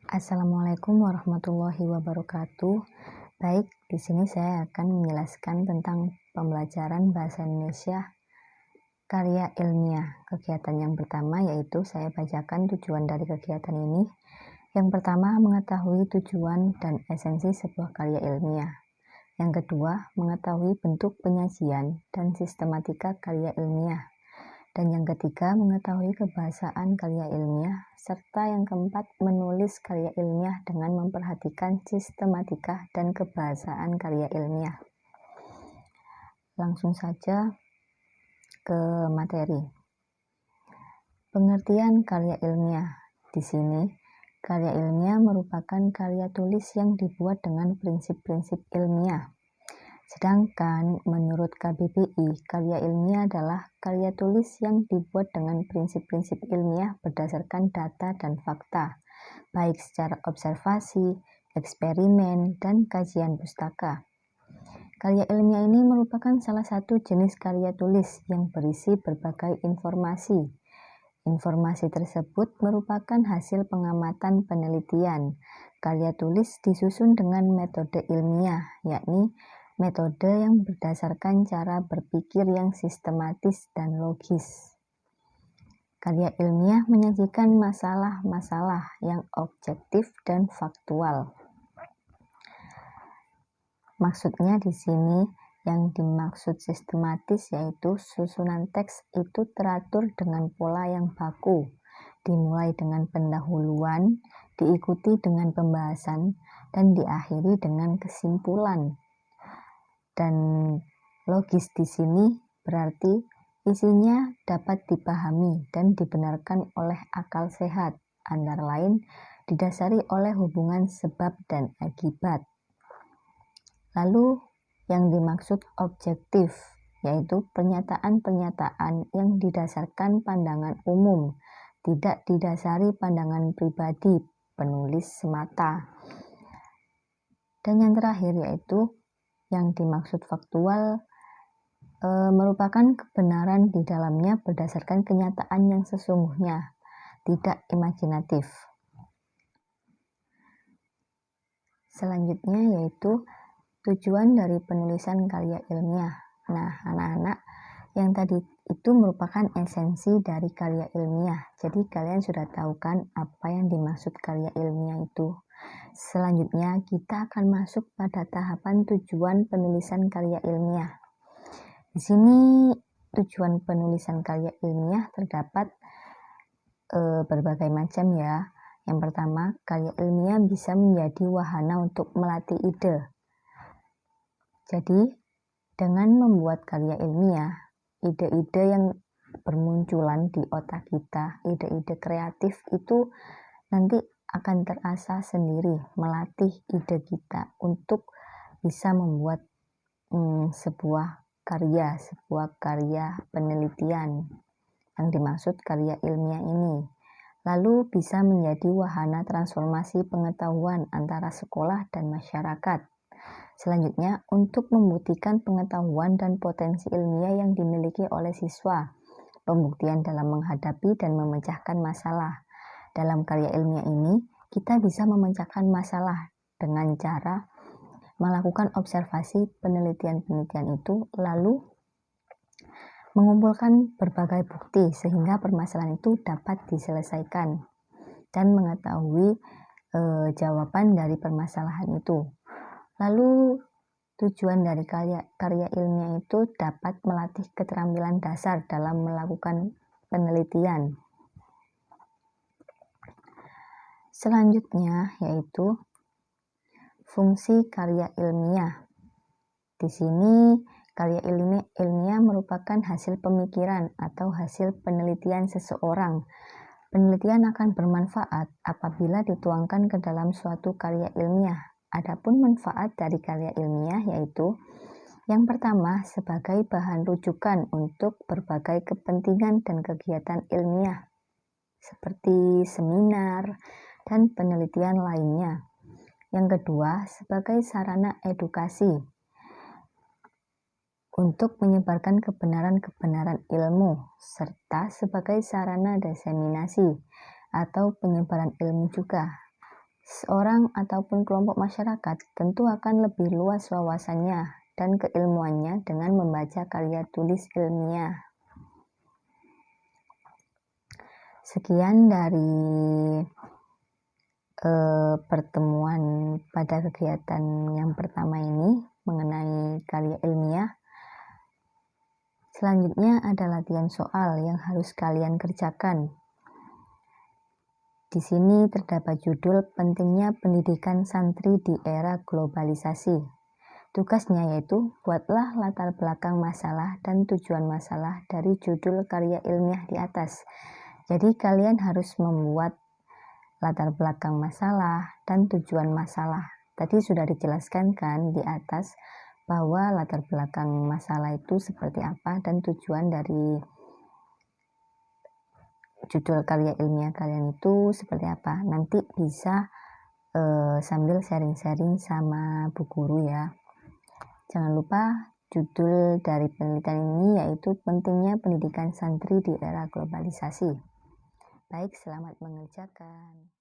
Assalamualaikum warahmatullahi wabarakatuh. Baik, di sini saya akan menjelaskan tentang pembelajaran bahasa Indonesia karya ilmiah. Kegiatan yang pertama yaitu saya bacakan tujuan dari kegiatan ini. Yang pertama, mengetahui tujuan dan esensi sebuah karya ilmiah. Yang kedua, mengetahui bentuk penyajian dan sistematika karya ilmiah. Dan yang ketiga, mengetahui kebahasaan karya ilmiah, serta yang keempat, menulis karya ilmiah dengan memperhatikan sistematika dan kebahasaan karya ilmiah. Langsung saja ke materi. Pengertian karya ilmiah. Di sini, karya ilmiah merupakan karya tulis yang dibuat dengan prinsip-prinsip ilmiah. Sedangkan menurut KBBI, karya ilmiah adalah karya tulis yang dibuat dengan prinsip-prinsip ilmiah berdasarkan data dan fakta, baik secara observasi, eksperimen, dan kajian pustaka. Karya ilmiah ini merupakan salah satu jenis karya tulis yang berisi berbagai informasi. Informasi tersebut merupakan hasil pengamatan penelitian. Karya tulis disusun dengan metode ilmiah, yakni metode yang berdasarkan cara berpikir yang sistematis dan logis. Karya ilmiah menyajikan masalah-masalah yang objektif dan faktual. Maksudnya di sini yang dimaksud sistematis yaitu susunan teks itu teratur dengan pola yang baku, dimulai dengan pendahuluan, diikuti dengan pembahasan, dan diakhiri dengan kesimpulan. Dan logis di sini berarti isinya dapat dipahami dan dibenarkan oleh akal sehat, antara lain didasari oleh hubungan sebab dan akibat. Lalu yang dimaksud objektif yaitu pernyataan-pernyataan yang didasarkan pandangan umum, tidak didasari pandangan pribadi penulis semata. Dan yang terakhir yaitu yang dimaksud faktual merupakan kebenaran di dalamnya berdasarkan kenyataan yang sesungguhnya, tidak imajinatif. Selanjutnya yaitu tujuan dari penulisan karya ilmiah. Nah, anak-anak, yang tadi itu merupakan esensi dari karya ilmiah. Jadi kalian sudah tahu kan apa yang dimaksud karya ilmiah itu. Selanjutnya kita akan masuk pada tahapan tujuan penulisan karya ilmiah. Di sini tujuan penulisan karya ilmiah terdapat berbagai macam ya. Yang pertama, karya ilmiah bisa menjadi wahana untuk melatih ide. Jadi, dengan membuat karya ilmiah, ide-ide yang bermunculan di otak kita, ide-ide kreatif itu nanti akan terasa sendiri, melatih ide kita untuk bisa membuat sebuah karya penelitian yang dimaksud karya ilmiah ini. Lalu bisa menjadi wahana transformasi pengetahuan antara sekolah dan masyarakat. Selanjutnya, untuk membuktikan pengetahuan dan potensi ilmiah yang dimiliki oleh siswa, pembuktian dalam menghadapi dan memecahkan masalah. Dalam karya ilmiah ini, kita bisa memecahkan masalah dengan cara melakukan observasi penelitian-penelitian itu, lalu mengumpulkan berbagai bukti sehingga permasalahan itu dapat diselesaikan dan mengetahui jawaban dari permasalahan itu. Lalu tujuan dari karya ilmiah itu dapat melatih keterampilan dasar dalam melakukan penelitian. Selanjutnya yaitu fungsi karya ilmiah. Di sini karya ilmiah merupakan hasil pemikiran atau hasil penelitian seseorang. Penelitian akan bermanfaat apabila dituangkan ke dalam suatu karya ilmiah. Adapun manfaat dari karya ilmiah yaitu yang pertama sebagai bahan rujukan untuk berbagai kepentingan dan kegiatan ilmiah seperti seminar dan penelitian lainnya. Yang kedua sebagai sarana edukasi untuk menyebarkan kebenaran-kebenaran ilmu serta sebagai sarana diseminasi atau penyebaran ilmu juga. seorang ataupun kelompok masyarakat tentu akan lebih luas wawasannya dan keilmuannya dengan membaca karya tulis ilmiah. Sekian dari pertemuan pada kegiatan yang pertama ini mengenai karya ilmiah. Selanjutnya ada latihan soal yang harus kalian kerjakan. Di sini terdapat judul pentingnya pendidikan santri di era globalisasi. Tugasnya yaitu buatlah latar belakang masalah dan tujuan masalah dari judul karya ilmiah di atas. Jadi kalian harus membuat latar belakang masalah dan tujuan masalah. Tadi sudah dijelaskan kan di atas bahwa latar belakang masalah itu seperti apa dan tujuan dari judul karya ilmiah kalian itu seperti apa. Nanti bisa sambil sharing-sharing sama Bu Guru ya. Jangan lupa judul dari penelitian ini yaitu pentingnya pendidikan santri di era globalisasi. Baik, selamat mengerjakan.